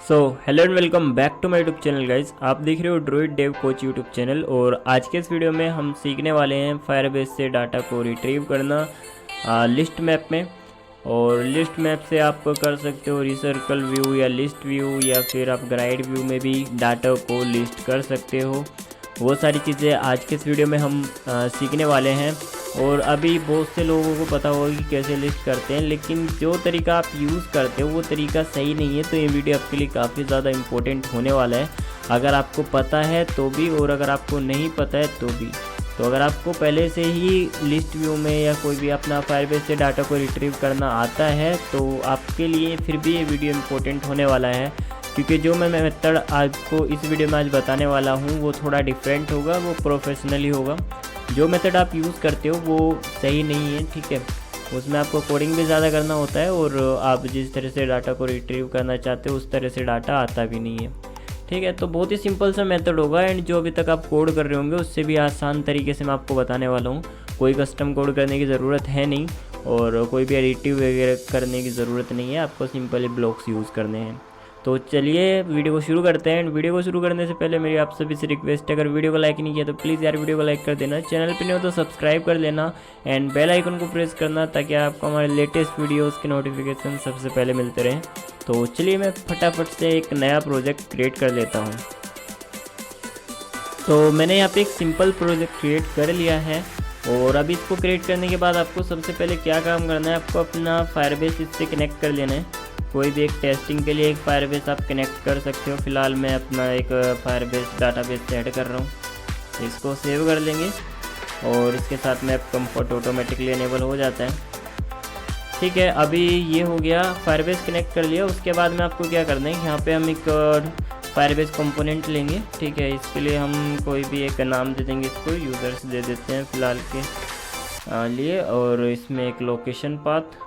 Hello and welcome back to my YouTube channel guys. आप देख रहे हो Droid Dev Coach YouTube channel. और आज के इस वीडियो में हम सीखने वाले हैं फायरबेस से डाटा को रिट्रीव करना लिस्ट मैप में। और लिस्ट मैप से आप कर सकते हो रिसर्कल व्यू या लिस्ट व्यू, या फिर आप ग्राइड व्यू में भी डाटा को लिस्ट कर सकते हो। वो सारी चीज़ें आज के इस वीडियो में हम सीखने वाले हैं। और अभी बहुत से लोगों को पता होगा कि कैसे लिस्ट करते हैं, लेकिन जो तरीका आप यूज़ करते हो वो तरीका सही नहीं है। तो ये वीडियो आपके लिए काफ़ी ज़्यादा इम्पोर्टेंट होने वाला है, अगर आपको पता है तो भी और अगर आपको नहीं पता है तो भी। तो अगर आपको पहले से ही लिस्ट व्यू में या कोई भी अपना फायरबेस से डाटा को रिट्रीव करना आता है तो आपके लिए फिर भी ये वीडियो इम्पोर्टेंट होने वाला है, क्योंकि जो मैं मेथड आपको इस वीडियो में आज बताने वाला हूँ वो थोड़ा डिफरेंट होगा, वो प्रोफेशनली होगा। जो मेथड आप यूज़ करते हो वो सही नहीं है, ठीक है। उसमें आपको कोडिंग भी ज़्यादा करना होता है और आप जिस तरह से डाटा को रिट्रीव करना चाहते हो उस तरह से डाटा आता भी नहीं है, ठीक है। तो बहुत ही सिंपल सा मेथड होगा, एंड जो अभी तक आप कोड कर रहे होंगे उससे भी आसान तरीके से मैं आपको बताने वाला हूँ। कोई कस्टम कोड करने की ज़रूरत है नहीं और कोई भी एडिटिव वगैरह करने की ज़रूरत नहीं है, आपको सिंपली ब्लॉक्स यूज़ करने हैं। तो चलिए वीडियो को शुरू करते हैं। वीडियो को शुरू करने से पहले मेरी आप सभी से रिक्वेस्ट है, अगर वीडियो को लाइक नहीं किया तो प्लीज़ यार वीडियो को लाइक कर देना, चैनल पे नहीं हो तो सब्सक्राइब कर लेना एंड बेल आइकन को प्रेस करना, ताकि आपको हमारे लेटेस्ट वीडियोस के नोटिफिकेशन सबसे पहले मिलते रहें। तो चलिए मैं फटाफट से एक नया प्रोजेक्ट क्रिएट कर लेता हूँ। तो मैंने यहाँ पे एक सिंपल प्रोजेक्ट क्रिएट कर लिया है। और अभी इसको क्रिएट करने के बाद आपको सबसे पहले क्या काम करना है, आपको अपना फायरबेस इससे कनेक्ट कर लेना है। कोई भी एक टेस्टिंग के लिए एक फायरबेस आप कनेक्ट कर सकते हो। फिलहाल मैं अपना एक फायरबेस डाटाबेस से ऐड कर रहा हूँ, इसको सेव कर लेंगे और इसके साथ में कंफर्ट ऑटोमेटिकली इनेबल हो जाता है, ठीक है। अभी ये हो गया, फायरबेस कनेक्ट कर लिया। उसके बाद में आपको क्या करना है, यहाँ पे हम एक फायरबेस कंपोनेंट लेंगे, ठीक है। इसके लिए हम कोई भी एक नाम दे देंगे, इसको यूज़र्स दे देते हैं फ़िलहाल के लिए, और इसमें एक लोकेशन पाथ।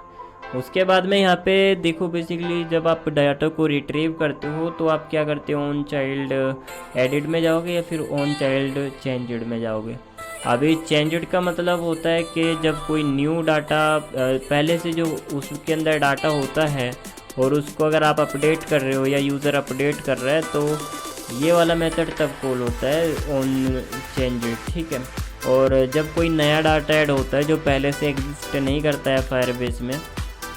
उसके बाद में यहाँ पे देखो, बेसिकली जब आप डाटा को रिट्रीव करते हो तो आप क्या करते हो, ऑन चाइल्ड एडिट में जाओगे या फिर ऑन चाइल्ड चेंज्ड में जाओगे। अभी चेंज्ड का मतलब होता है कि जब कोई न्यू डाटा पहले से जो उसके अंदर डाटा होता है और उसको अगर आप अपडेट कर रहे हो या यूज़र अपडेट कर रहा है तो ये वाला मेथड तब कॉल होता है ऑन चेंज्ड, ठीक है। और जब कोई नया डाटा ऐड होता है जो पहले से एग्जिस्ट नहीं करता है फायरबेस में,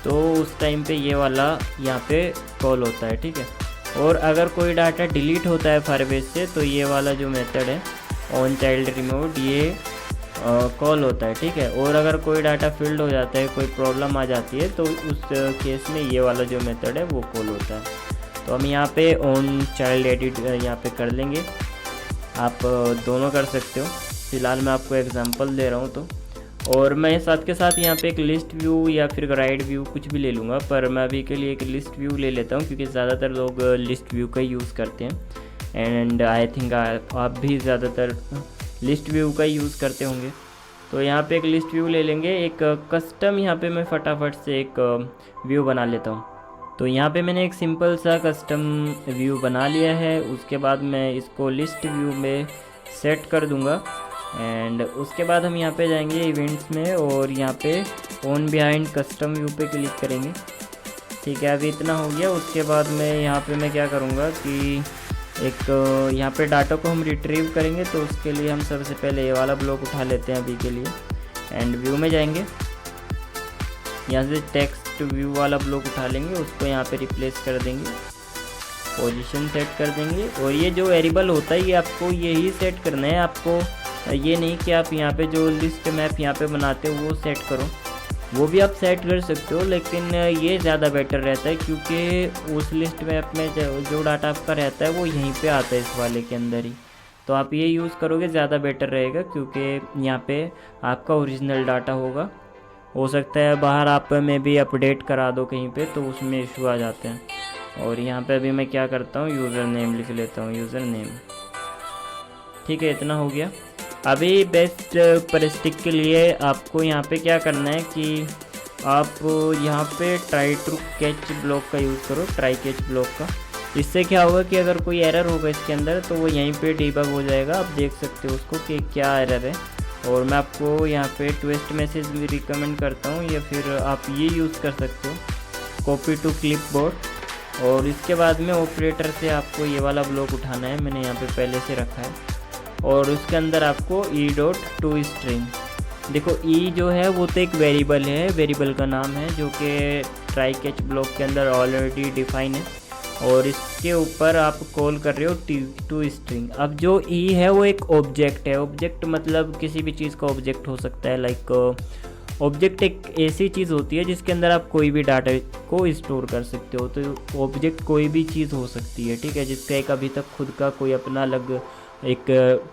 तो उस टाइम पे ये वाला यहाँ पे कॉल होता है, ठीक है। और अगर कोई डाटा डिलीट होता है फायरबेस से तो ये वाला जो मेथड है ऑन चाइल्ड रिमूव्ड, ये कॉल होता है, ठीक है। और अगर कोई डाटा फिल्ड हो जाता है, कोई प्रॉब्लम आ जाती है, तो उस केस में ये वाला जो मेथड है वो कॉल होता है। तो हम यहाँ पे ऑन चाइल्ड एडिट यहाँ पे कर लेंगे, आप दोनों कर सकते हो। फिलहाल मैं आपको एग्जांपल दे रहा हूँ तो। और मैं साथ के साथ यहाँ पे एक लिस्ट व्यू या फिर ग्राइड व्यू कुछ भी ले लूँगा, पर मैं अभी के लिए एक लिस्ट व्यू ले लेता हूँ, क्योंकि ज़्यादातर लोग लिस्ट व्यू का यूज़ करते हैं एंड आई थिंक आप भी ज़्यादातर लिस्ट व्यू का यूज़ करते होंगे। तो यहाँ पे एक लिस्ट व्यू ले लेंगे। एक कस्टम यहाँ पे मैं फटाफट से एक व्यू बना लेता हूँ। तो यहाँ पे मैंने एक सिंपल सा कस्टम व्यू बना लिया है। उसके बाद मैं इसको लिस्ट व्यू में सेट कर दूँगा एंड उसके बाद हम यहाँ पे जाएंगे इवेंट्स में और यहाँ पे ऑन बिहाइंड कस्टम व्यू पे क्लिक करेंगे, ठीक है। अभी इतना हो गया। उसके बाद में यहाँ पे मैं क्या करूँगा कि एक यहाँ पे डाटा को हम रिट्रीव करेंगे, तो उसके लिए हम सबसे पहले ये वाला ब्लॉक उठा लेते हैं अभी के लिए एंड व्यू में जाएंगे। यहाँ से टेक्स्ट व्यू वाला ब्लॉक उठा लेंगे, उसको यहाँ पे रिप्लेस कर देंगे, पोजीशन सेट कर देंगे। और ये जो वेरिएबल होता है ये आपको यही सेट करना है, आपको ये नहीं कि आप यहाँ पे जो लिस्ट मैप यहाँ पे बनाते हो वो सेट करो। वो भी आप सेट कर सकते हो, लेकिन ये ज़्यादा बेटर रहता है, क्योंकि उस लिस्ट मैप में जो डाटा आपका रहता है वो यहीं पे आता है इस वाले के अंदर ही। तो आप ये यूज़ करोगे ज़्यादा बेटर रहेगा, क्योंकि यहाँ पे आपका ओरिजिनल डाटा होगा। हो सकता है बाहर आप में भी अपडेट करा दो कहीं पे, तो उसमें इशू आ जाते हैं। और यहाँ पे अभी मैं क्या करता हूँ, यूज़र नेम लिख लेता हूँ, यूज़र नेम, ठीक है। इतना हो गया। अभी बेस्ट परिस्थिति के लिए आपको यहाँ पे क्या करना है कि आप यहाँ पे ट्राई टू कैच ब्लॉक का यूज़ करो, ट्राई कैच ब्लॉक का। इससे क्या होगा कि अगर कोई एरर होगा इसके अंदर तो वो यहीं पे डीबग हो जाएगा, आप देख सकते हो उसको कि क्या एरर है। और मैं आपको यहाँ पे ट्विस्ट मैसेज भी रिकमेंड करता हूँ, या फिर आप ये यूज़ कर सकते हो, कॉपी टू क्लिपबोर्ड। और इसके बाद में ऑपरेटर से आपको ये वाला ब्लॉक उठाना है, मैंने यहाँ पे पहले से रखा है। और उसके अंदर आपको ई डॉट टू स्ट्रिंग, देखो ई जो है वो तो एक वेरिएबल है, वेरिएबल का नाम है जो कि ट्राई कैच ब्लॉक के अंदर ऑलरेडी डिफाइन है, और इसके ऊपर आप कॉल कर रहे हो टू स्ट्रिंग। अब जो ई है वो एक ऑब्जेक्ट है, ऑब्जेक्ट मतलब किसी भी चीज़ का ऑब्जेक्ट हो सकता है। लाइक ऑब्जेक्ट एक ऐसी चीज़ होती है जिसके अंदर आप कोई भी डाटा को स्टोर कर सकते हो। तो ऑब्जेक्ट कोई भी चीज़ हो सकती है, ठीक है, जिसका एक अभी तक खुद का कोई अपना अलग एक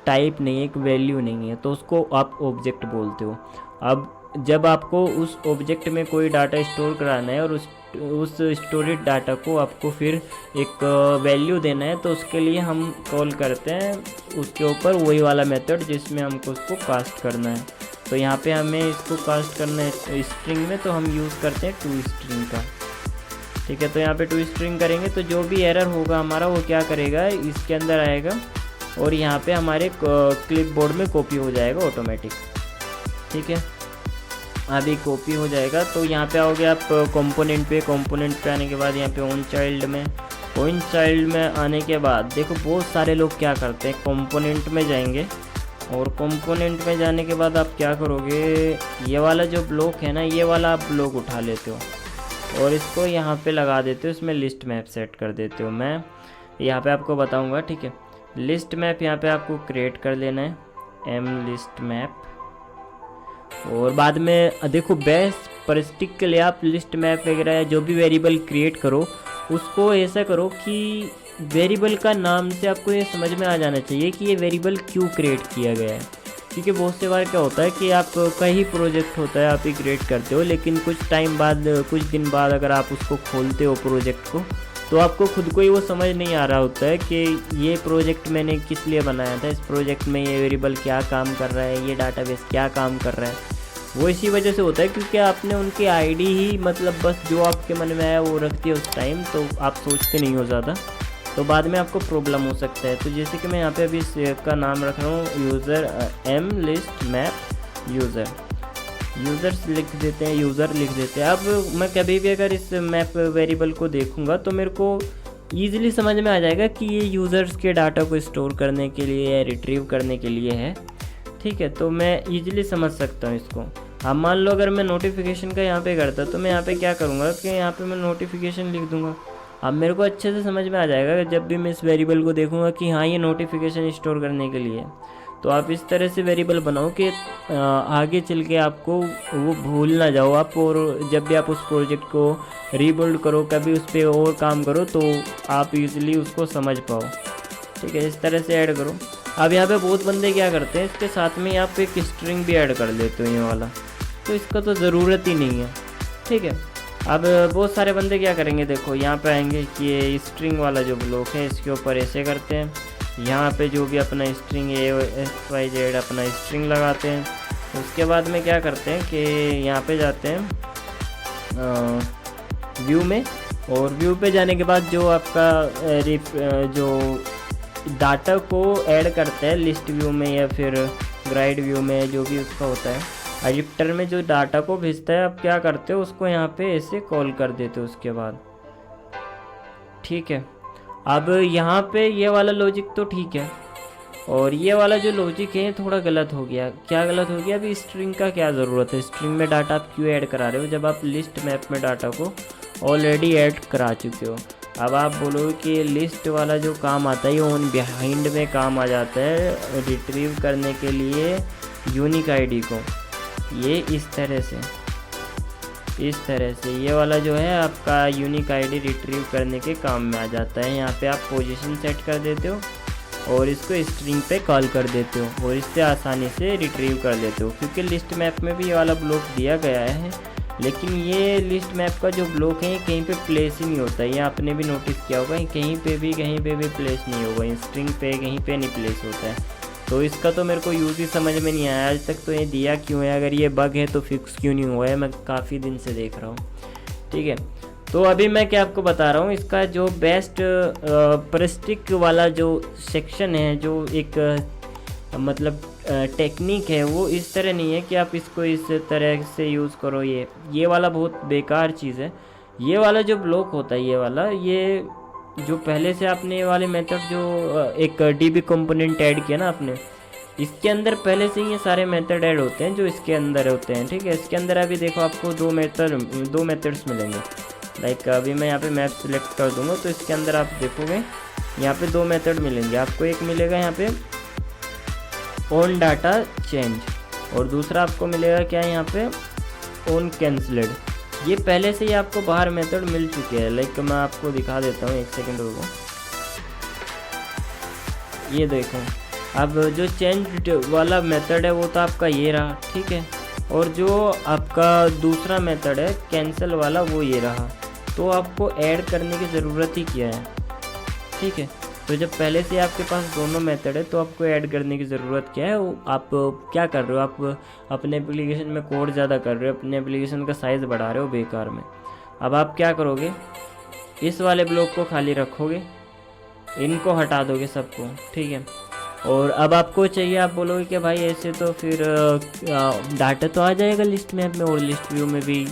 टाइप नहीं है, एक वैल्यू नहीं है, तो उसको आप ऑब्जेक्ट बोलते हो। अब जब आपको उस ऑब्जेक्ट में कोई डाटा स्टोर कराना है और उस स्टोरेज डाटा को आपको फिर एक वैल्यू देना है, तो उसके लिए हम कॉल करते हैं उसके ऊपर वही वाला मेथड जिसमें हमको उसको कास्ट करना है। तो यहाँ पे हमें इसको कास्ट करना है स्ट्रिंग में, तो हम यूज़ करते हैं टू स्ट्रिंग का, ठीक है। तो यहाँ पे टू स्ट्रिंग करेंगे तो जो भी एरर होगा हमारा वो क्या करेगा, इसके अंदर आएगा और यहाँ पे हमारे क्लिपबोर्ड में कॉपी हो जाएगा ऑटोमेटिक, ठीक है। अभी कॉपी हो जाएगा। तो यहाँ पे आओगे आप कंपोनेंट पे, कंपोनेंट पे आने के बाद यहाँ पे ऑन चाइल्ड में आने के बाद देखो बहुत सारे लोग क्या करते हैं, कंपोनेंट में जाएंगे और कंपोनेंट में जाने के बाद आप क्या करोगे, ये वाला जो ब्लॉक है ना, ये वाला आप ब्लॉक उठा लेते हो और इसको यहाँ पे लगा देते हो, इसमें लिस्ट मैप सेट कर देते हो। मैं यहाँ पे आपको बताऊँगा, ठीक है। लिस्ट मैप यहाँ पे आपको क्रिएट कर लेना है, एम लिस्ट मैप, और बाद में देखो बेस्ट परिस्थिति के लिए आप लिस्ट मैप वगैरह या जो भी वेरिएबल क्रिएट करो उसको ऐसा करो कि वेरिएबल का नाम से आपको ये समझ में आ जाना चाहिए कि ये वेरिएबल क्यों क्रिएट किया गया है। क्योंकि बहुत से बार क्या होता है कि आप कहीं प्रोजेक्ट होता है आप ही क्रिएट करते हो, लेकिन कुछ टाइम बाद, कुछ दिन बाद अगर आप उसको खोलते हो प्रोजेक्ट को, तो आपको खुद को ही वो समझ नहीं आ रहा होता है कि ये प्रोजेक्ट मैंने किस लिए बनाया था, इस प्रोजेक्ट में ये वेरिएबल क्या काम कर रहा है, ये डाटाबेस क्या काम कर रहा है। वो इसी वजह से होता है क्योंकि आपने उनकी आईडी ही मतलब बस जो आपके मन में आया वो रख दिया उस टाइम, तो आप सोचते नहीं हो ज़्यादा, तो बाद में आपको प्रॉब्लम हो सकता है। तो जैसे कि मैं यहाँ पे अभी इसका नाम रख रहा हूँ user, M list map users लिख देते हैं, यूज़र लिख देते हैं। अब मैं कभी भी अगर इस मैप वेरिएबल को देखूँगा तो मेरे को ईजिली समझ में आ जाएगा कि ये यूज़र्स के डाटा को स्टोर करने के लिए या रिट्रीव करने के लिए है, ठीक है। तो मैं ईजिली समझ सकता हूँ इसको। अब मान लो अगर मैं नोटिफिकेशन का यहाँ पे करता तो मैं यहाँ पे क्या करूँगा कि यहाँ पे मैं नोटिफिकेशन लिख दूँगा। अब मेरे को अच्छे से समझ में आ जाएगा जब भी मैं इस वेरिएबल को देखूँगा कि हाँ ये नोटिफिकेशन स्टोर करने के लिए। तो आप इस तरह से वेरिएबल बनाओ कि आगे चल के आपको वो भूल ना जाओ आप, और जब भी आप उस प्रोजेक्ट को रीबिल्ड करो, कभी उस पर और काम करो, तो आप ईजिली उसको समझ पाओ, ठीक है। इस तरह से ऐड करो। अब यहाँ पे बहुत बंदे क्या करते हैं, इसके साथ में आप एक स्ट्रिंग भी ऐड कर लेते हो ये वाला, तो इसका तो ज़रूरत ही नहीं है, ठीक है। अब बहुत सारे बंदे क्या करेंगे, देखो यहाँ पे आएंगे कि ये स्ट्रिंग वाला जो ब्लॉक है इसके ऊपर ऐसे करते हैं, यहाँ पे जो भी अपना स्ट्रिंग XYZ अपना स्ट्रिंग लगाते हैं। उसके बाद में क्या करते हैं कि यहाँ पे जाते हैं व्यू में, और व्यू पे जाने के बाद जो आपका जो डाटा को ऐड करता है लिस्ट व्यू में या फिर ग्राइड व्यू में, जो भी उसका होता है, एडिटर में जो डाटा को भेजता है, आप क्या करते हो उसको यहाँ पे ऐसे कॉल कर देते हो उसके बाद, ठीक है। अब यहाँ पे ये वाला लॉजिक तो ठीक है, और ये वाला जो लॉजिक है थोड़ा गलत हो गया। क्या गलत हो गया, अभी स्ट्रिंग का क्या ज़रूरत है, स्ट्रिंग में डाटा आप क्यों ऐड करा रहे हो जब आप लिस्ट मैप में डाटा को ऑलरेडी ऐड करा चुके हो। अब आप बोलोगे कि लिस्ट वाला जो काम आता है ये ऑन बिहाइंड में काम आ जाता है रिट्रीव करने के लिए यूनिक आईडी को, ये इस तरह से ये वाला जो है आपका यूनिक आईडी रिट्रीव करने के काम में आ जाता है। यहाँ पे आप पोजीशन सेट कर देते हो और इसको स्ट्रिंग पे कॉल कर देते हो और इससे आसानी से रिट्रीव कर लेते हो, क्योंकि लिस्ट मैप में भी ये वाला ब्लॉक दिया गया है, लेकिन ये लिस्ट मैप का जो ब्लॉक है कहीं पे प्लेस ही नहीं होता है। ये आपने भी नोटिस किया होगा, कहीं पे भी प्लेस नहीं होगा, स्ट्रिंग पे कहीं पे नहीं प्लेस होता है। तो इसका तो मेरे को यूज़ ही समझ में नहीं आया आज तक, तो ये दिया क्यों है, अगर ये बग है तो फिक्स क्यों नहीं हुआ है, मैं काफ़ी दिन से देख रहा हूँ, ठीक है। तो अभी मैं क्या आपको बता रहा हूँ, इसका जो बेस्ट परिस्टिक वाला जो सेक्शन है, जो एक मतलब टेक्निक है, वो इस तरह नहीं है कि आप इसको इस तरह से यूज़ करो। ये वाला बहुत बेकार चीज़ है। ये वाला जो ब्लॉक होता है, ये वाला, ये जो पहले से आपने ये वाले मेथड जो एक डीबी कंपोनेंट ऐड किया ना आपने, इसके अंदर पहले से ही ये सारे मेथड ऐड होते हैं जो इसके अंदर होते हैं, ठीक है। इसके अंदर अभी देखो आपको दो मेथड्स मिलेंगे। लाइक अभी मैं यहाँ पे मैप सिलेक्ट कर दूंगा तो इसके अंदर आप देखोगे यहाँ पे दो मेथड मिलेंगे आपको। एक मिलेगा यहाँ पे ऑन डाटा चेंज और दूसरा आपको मिलेगा क्या है यहाँ पे ऑन कैंसल्ड। ये पहले से ही आपको बाहर मेथड मिल चुके हैं। लाइक मैं आपको दिखा देता हूँ, एक सेकेंड रुको। ये देखो, अब जो चेंज वाला मेथड है वो तो आपका ये रहा, ठीक है। और जो आपका दूसरा मेथड है कैंसिल वाला वो ये रहा। तो आपको ऐड करने की ज़रूरत ही क्या है, ठीक है। तो जब पहले से आपके पास दोनों मेथड है तो आपको ऐड करने की ज़रूरत क्या है। आप क्या कर रहे हो, आप अपने एप्लीकेशन में कोड ज़्यादा कर रहे हो, अपने एप्लीकेशन का साइज़ बढ़ा रहे हो बेकार में। अब आप क्या करोगे, इस वाले ब्लॉक को खाली रखोगे, इनको हटा दोगे सबको, ठीक है। और अब आपको चाहिए, आप बोलोगे कि भाई ऐसे तो फिर डाटा तो आ जाएगा लिस्ट मैप में और लिस्ट व्यू में भी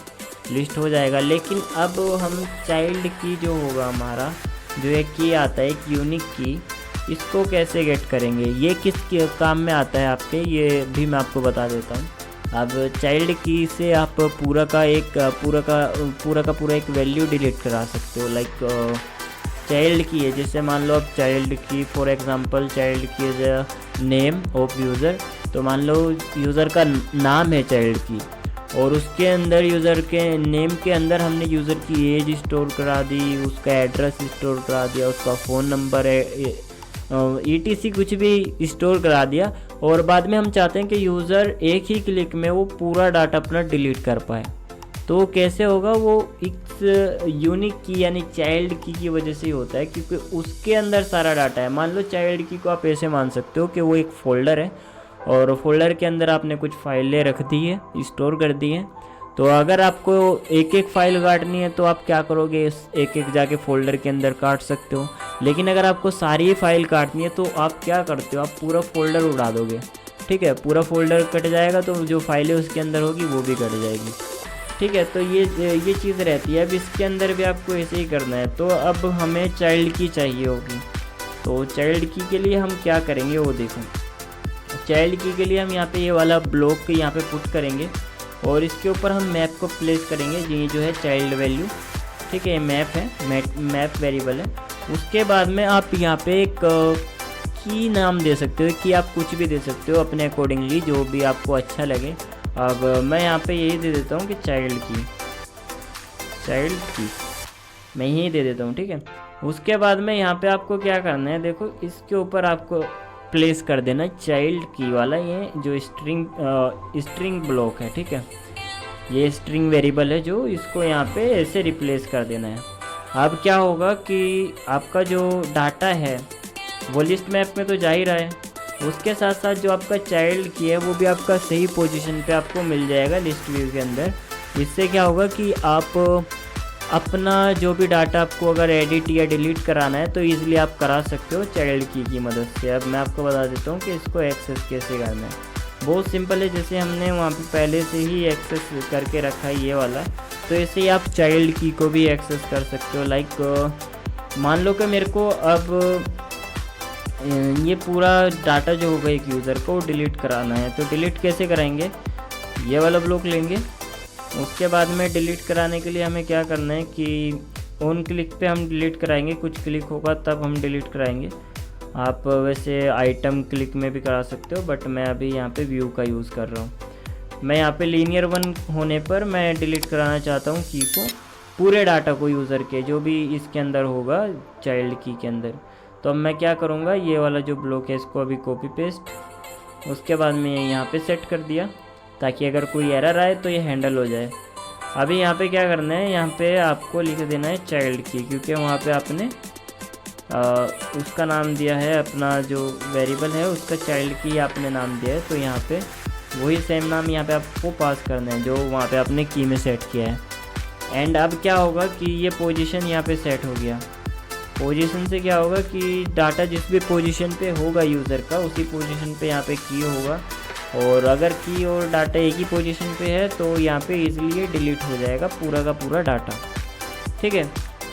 लिस्ट हो जाएगा, लेकिन अब हम चाइल्ड की जो होगा हमारा जो एक की आता है, एक यूनिक की, इसको कैसे गेट करेंगे, ये किस काम में आता है आपके, ये भी मैं आपको बता देता हूँ। अब चाइल्ड की से आप पूरा का पूरा एक वैल्यू डिलीट करा सकते हो। लाइक चाइल्ड की है, जैसे मान लो अब चाइल्ड की फॉर एग्जांपल चाइल्ड की इज नेम ऑफ यूज़र, तो मान लो यूज़र का नाम है चाइल्ड की और उसके अंदर यूज़र के नेम के अंदर हमने यूज़र की एज स्टोर करा दी, उसका एड्रेस स्टोर करा दिया, उसका फ़ोन नंबर है ETC कुछ भी स्टोर करा दिया। और बाद में हम चाहते हैं कि यूज़र एक ही क्लिक में वो पूरा डाटा अपना डिलीट कर पाए। तो कैसे होगा, वो इस यूनिक की यानी चाइल्ड की वजह से ही होता है, क्योंकि उसके अंदर सारा डाटा है। मान लो चाइल्ड की को आप ऐसे मान सकते हो कि वो एक फ़ोल्डर है और फोल्डर के अंदर आपने कुछ फाइलें रख दी है, स्टोर कर दी हैं। तो अगर आपको एक एक फाइल काटनी है तो आप क्या करोगे, एक एक जाके फ़ोल्डर के अंदर काट सकते हो। लेकिन अगर आपको सारी फाइल काटनी है तो आप क्या करते हो, आप पूरा फ़ोल्डर उड़ा दोगे, ठीक है। पूरा फ़ोल्डर कट जाएगा तो जो फाइलें उसके अंदर होगी वो भी कट जाएगी, ठीक है। तो ये चीज़ रहती है। अब इसके अंदर भी आपको ऐसे ही करना है। तो अब हमें चाइल्ड की चाहिए होगी, तो चाइल्ड की के लिए हम क्या करेंगे वो देखो। चाइल्ड की के लिए हम यहाँ पे ये वाला ब्लॉक यहाँ पे पुट करेंगे और इसके ऊपर हम मैप को प्लेस करेंगे, ये जो है चाइल्ड वैल्यू, ठीक है। मैप है, मैप वेरिएबल है। उसके बाद में आप यहाँ पे एक की नाम दे सकते हो, कि आप कुछ भी दे सकते हो अपने अकॉर्डिंगली, जो भी आपको अच्छा लगे। अब मैं यहाँ पे यही दे देता हूँ कि चाइल्ड की मैं यही दे देता हूँ, ठीक है। उसके बाद में यहाँ पे आपको क्या करना है, देखो इसके ऊपर आपको प्लेस कर देना चाइल्ड की वाला ये जो स्ट्रिंग ब्लॉक है, ठीक है। ये स्ट्रिंग वेरिएबल है जो, इसको यहाँ पे ऐसे रिप्लेस कर देना है। अब क्या होगा कि आपका जो डाटा है वो लिस्ट मैप में तो जा ही रहा है, उसके साथ साथ जो आपका चाइल्ड की है वो भी आपका सही पोजीशन पे आपको मिल जाएगा लिस्ट व्यू के अंदर। इससे क्या होगा कि आप अपना जो भी डाटा आपको अगर एडिट या डिलीट कराना है तो ईज़िली आप करा सकते हो चाइल्ड की मदद से। अब मैं आपको बता देता हूँ कि इसको एक्सेस कैसे करना है। बहुत सिंपल है, जैसे हमने वहाँ पे पहले से ही एक्सेस करके रखा है ये वाला, तो ऐसे ही आप चाइल्ड की को भी एक्सेस कर सकते हो। लाइक मान लो कि मेरे को अब ये पूरा डाटा जो होगा एक यूज़र को डिलीट कराना है, तो डिलीट कैसे कराएंगे, ये वाला ब्लॉक लेंगे। उसके बाद में डिलीट कराने के लिए हमें क्या करना है कि ऑन क्लिक पे हम डिलीट कराएंगे, कुछ क्लिक होगा तब हम डिलीट कराएंगे। आप वैसे आइटम क्लिक में भी करा सकते हो, बट मैं अभी यहाँ पे व्यू का यूज़ कर रहा हूँ। मैं यहाँ पे लीनियर 1 होने पर मैं डिलीट कराना चाहता हूँ की को, पूरे डाटा को यूज़र के जो भी इसके अंदर होगा चाइल्ड की के अंदर। तो अब मैं क्या करूँगा, ये वाला जो ब्लॉक है इसको अभी कॉपी पेस्ट, उसके बाद में यहाँ पे सेट कर दिया ताकि अगर कोई एरर आए तो ये हैंडल हो जाए। अभी यहाँ पे क्या करना है, यहाँ पे आपको लिख देना है चाइल्ड की, क्योंकि वहाँ पे आपने उसका नाम दिया है, अपना जो वेरिएबल है उसका चाइल्ड की आपने नाम दिया है, तो यहाँ पे वही सेम नाम यहाँ पे आपको पास करना है जो वहाँ पे आपने की में सेट किया है। एंड अब क्या होगा कि ये पोजीशन यहाँ पे सेट हो गया। पोजीशन से क्या होगा कि डाटा जिस भी पोजीशन पे होगा यूज़र का उसी पोजीशन पे यहाँ पे की होगा, और अगर की और डाटा एक ही पोजीशन पे है तो यहाँ पे इजीली डिलीट हो जाएगा पूरा का पूरा डाटा। ठीक है।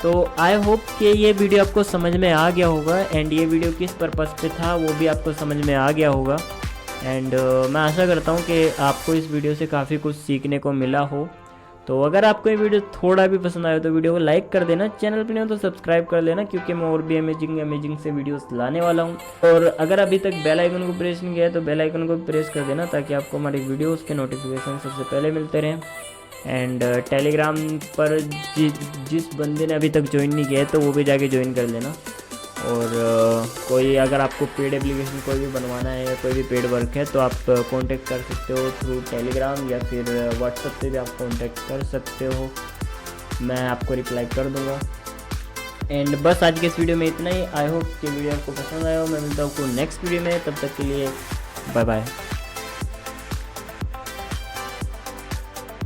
तो आई होप कि ये वीडियो आपको समझ में आ गया होगा, एंड ये वीडियो किस पर्पज़ पे था वो भी आपको समझ में आ गया होगा। एंड मैं आशा करता हूँ कि आपको इस वीडियो से काफ़ी कुछ सीखने को मिला हो। तो अगर आपको ये वीडियो थोड़ा भी पसंद आया तो वीडियो को लाइक कर देना, चैनल पर नहीं हो तो सब्सक्राइब कर लेना, क्योंकि मैं और भी अमेजिंग से वीडियोस लाने वाला हूँ। और अगर अभी तक बेल आइकन को प्रेस नहीं किया है तो बेल आइकन को प्रेस कर देना, ताकि आपको हमारी वीडियोस के नोटिफिकेशन सबसे पहले मिलते रहें। एंड टेलीग्राम पर जिस बंदे ने अभी तक ज्वाइन नहीं किया है तो वो भी जाके ज्वाइन कर लेना। और कोई अगर आपको पेड एप्लीकेशन कोई भी बनवाना है या कोई भी पेड वर्क है तो आप कांटेक्ट कर सकते हो थ्रू टेलीग्राम, या फिर व्हाट्सएप से भी आप कांटेक्ट कर सकते हो, मैं आपको रिप्लाई कर दूंगा। एंड बस आज के इस वीडियो में इतना ही। आई होप कि वीडियो आपको पसंद आया हो। मैं मिलता हूँ आपको नेक्स्ट वीडियो में, तब तक के लिए बाय बाय।